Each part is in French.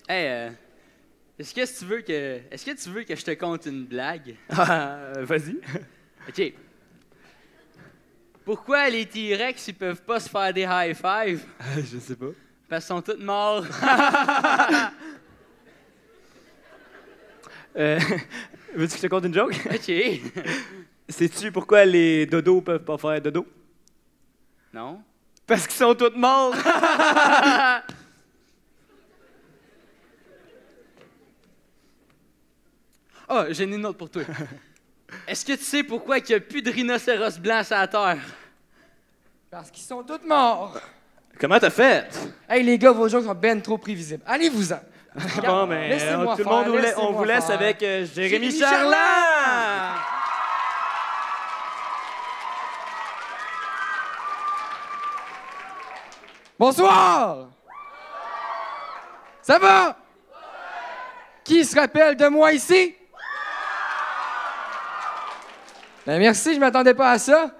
Hey, est-ce que tu veux que je te conte une blague? Vas-y. OK. Pourquoi les T-Rex, ils peuvent pas se faire des high-fives? Je sais pas. Parce qu'ils sont tous morts. Veux-tu que je te conte une joke? OK. Sais-tu pourquoi les dodos peuvent pas faire dodo? Non? Parce qu'ils sont tous morts! Ah, j'en ai une autre pour toi. Est-ce que tu sais pourquoi il n'y a plus de rhinocéros blancs sur la Terre? Parce qu'ils sont tous morts. Comment t'as fait? Hey, les gars, vos jokes sont ben trop prévisibles. Allez-vous-en. Bon, mais Laissez-moi tout le faire, monde, on laissez-moi vous laisse faire. avec Jérémy Jérémy Charland! Bonsoir! Ça va? Qui se rappelle de moi ici? Ben merci, je m'attendais pas à ça.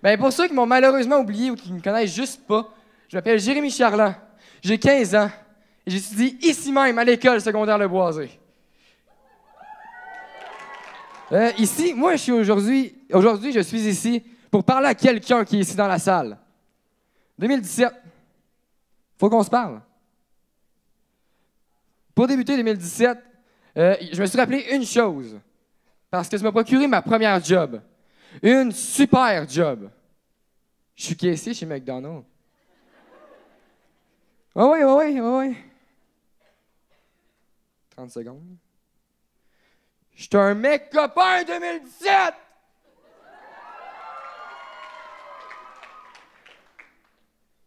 Ben pour ceux qui m'ont malheureusement oublié ou qui me connaissent juste pas, je m'appelle Jérémy Charland. J'ai 15 ans et j'étudie ici même à l'école secondaire Le Boisé. Ici, moi je suis aujourd'hui, je suis ici pour parler à quelqu'un qui est ici dans la salle. 2017. Faut qu'on se parle. Pour débuter 2017, je me suis rappelé une chose. Parce que ça m'a procuré ma première job. Une super job. Je suis caissier chez McDonald's. Oui. 30 secondes. J'étais un mec copain 2017!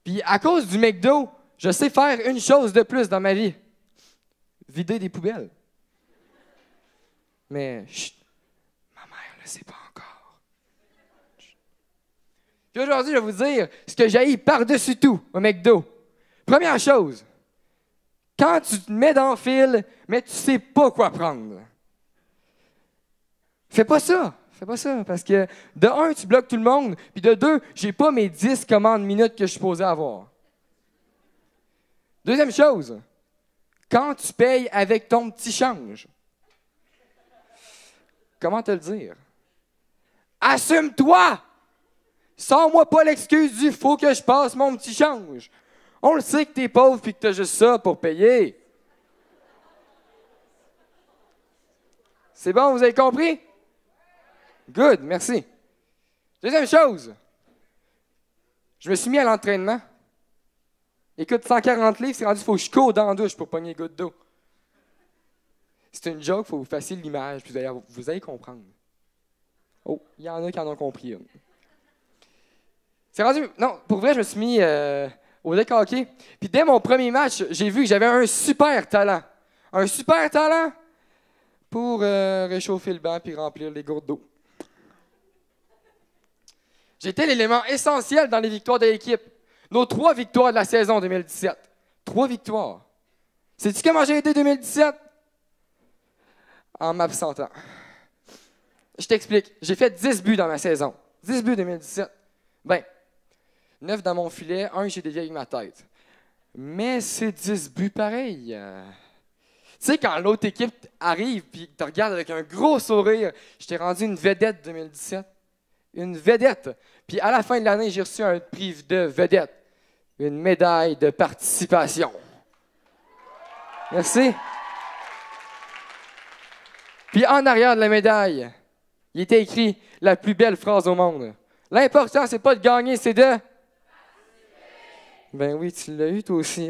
Puis à cause du McDo, je sais faire une chose de plus dans ma vie. Vider des poubelles. Mais, chut, ma mère ne le sait pas encore. Chut. Puis aujourd'hui, je vais vous dire ce que j'ai par-dessus tout au McDo. Première chose, quand tu te mets dans le fil, mais tu sais pas quoi prendre. Fais pas ça, parce que de un, tu bloques tout le monde, puis de deux, j'ai pas mes 10 commandes minutes que je suis supposé avoir. Deuxième chose, quand tu payes avec ton petit change. Comment te le dire? Assume-toi! Sors-moi pas l'excuse du « faut que je passe mon petit change ». On le sait que t'es pauvre et que t'as juste ça pour payer. C'est bon, vous avez compris? Good, merci. Deuxième chose, je me suis mis à l'entraînement. Écoute, 140 livres, c'est rendu, il faut que je cours dans la douche pour pogner une goutte d'eau. C'est une joke, il faut que vous fassiez l'image, puis vous allez comprendre. Oh, il y en a qui en ont compris. C'est rendu... Non, pour vrai, je me suis mis au deck hockey. Puis dès mon premier match, j'ai vu que j'avais un super talent. Un super talent pour réchauffer le banc puis remplir les gourdes d'eau. J'étais l'élément essentiel dans les victoires de l'équipe. Nos 3 victoires de la saison 2017. 3 victoires. Sais-tu comment j'ai été 2017? En m'absentant. Je t'explique. J'ai fait 10 buts dans ma saison. 10 buts 2017. Ben, 9 dans mon filet, 1 j'ai dévié avec ma tête. Mais c'est 10 buts pareil. Tu sais, quand l'autre équipe arrive et te regarde avec un gros sourire, je t'ai rendu une vedette 2017. Une vedette. Puis à la fin de l'année, j'ai reçu un prix de vedette. Une médaille de participation. Merci. Puis en arrière de la médaille, il était écrit la plus belle phrase au monde. L'important, c'est pas de gagner, c'est de... Ben oui, tu l'as eu toi aussi.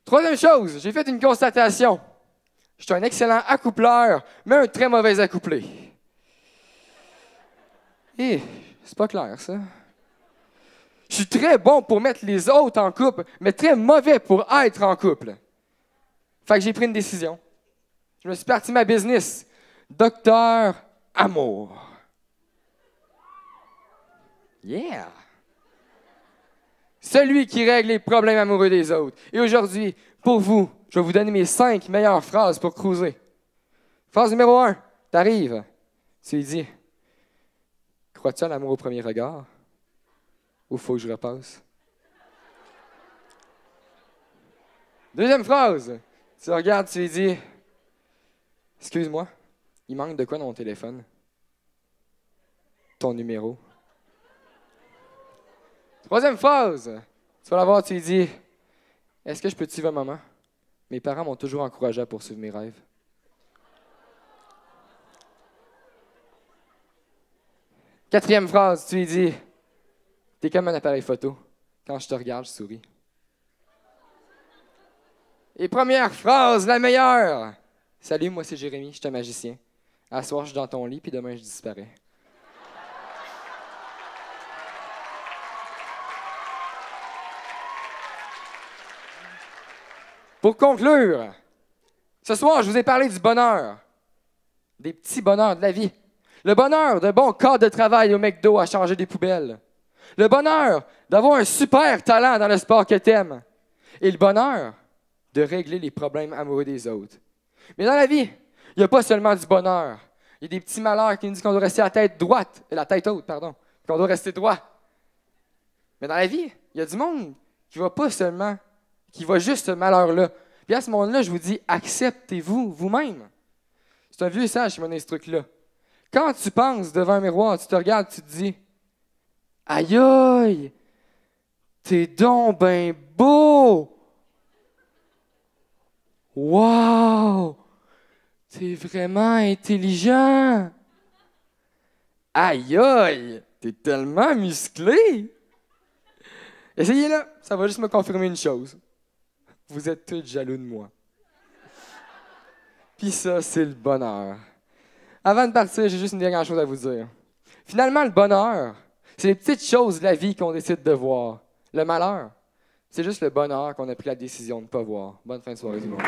Troisième chose, j'ai fait une constatation. Je suis un excellent accoupleur, mais un très mauvais accouplé. C'est pas clair, ça. Je suis très bon pour mettre les autres en couple, mais très mauvais pour être en couple. Fait que j'ai pris une décision. Je me suis parti ma business. Docteur Amour. Yeah! Celui qui règle les problèmes amoureux des autres. Et aujourd'hui, pour vous, je vais vous donner mes 5 meilleures phrases pour cruiser. Phrase numéro 1. T'arrives. Tu lui dis, crois-tu à l'amour au premier regard? Ou faut que je repasse? Deuxième phrase. Tu regardes, tu lui dis « Excuse-moi, il manque de quoi dans mon téléphone? » Ton numéro. Troisième phrase. Tu vas la voir, tu lui dis « Est-ce que je peux te suivre, maman? Mes parents m'ont toujours encouragé à poursuivre mes rêves. » Quatrième phrase, tu lui dis « T'es comme un appareil photo. Quand je te regarde, je souris. » Et première phrase, la meilleure. « Salut, moi c'est Jérémy, je suis un magicien. À soir, je suis dans ton lit, puis demain, je disparais. » Pour conclure, ce soir, je vous ai parlé du bonheur, des petits bonheurs de la vie. Le bonheur d'un bon cadre de travail au McDo à changer des poubelles. Le bonheur d'avoir un super talent dans le sport que t'aimes. Et le bonheur de régler les problèmes amoureux des autres. Mais dans la vie, il n'y a pas seulement du bonheur. Il y a des petits malheurs qui nous disent qu'on doit rester la tête haute, qu'on doit rester droit. Mais dans la vie, il y a du monde qui va juste ce malheur-là. Puis à ce moment-là, je vous dis, acceptez-vous vous-même. C'est un vieux sage qui m'a donné ce truc-là. Quand tu penses devant un miroir, tu te regardes, tu te dis, aïe aïe, t'es donc ben beau! Wow! T'es vraiment intelligent! Aïe aïe, t'es tellement musclé! Essayez-le, ça va juste me confirmer une chose. Vous êtes tous jaloux de moi. Puis ça, c'est le bonheur. Avant de partir, j'ai juste une dernière chose à vous dire. Finalement, le bonheur, c'est les petites choses de la vie qu'on décide de voir. Le malheur, c'est juste le bonheur qu'on a pris la décision de ne pas voir. Bonne fin de soirée, du monde.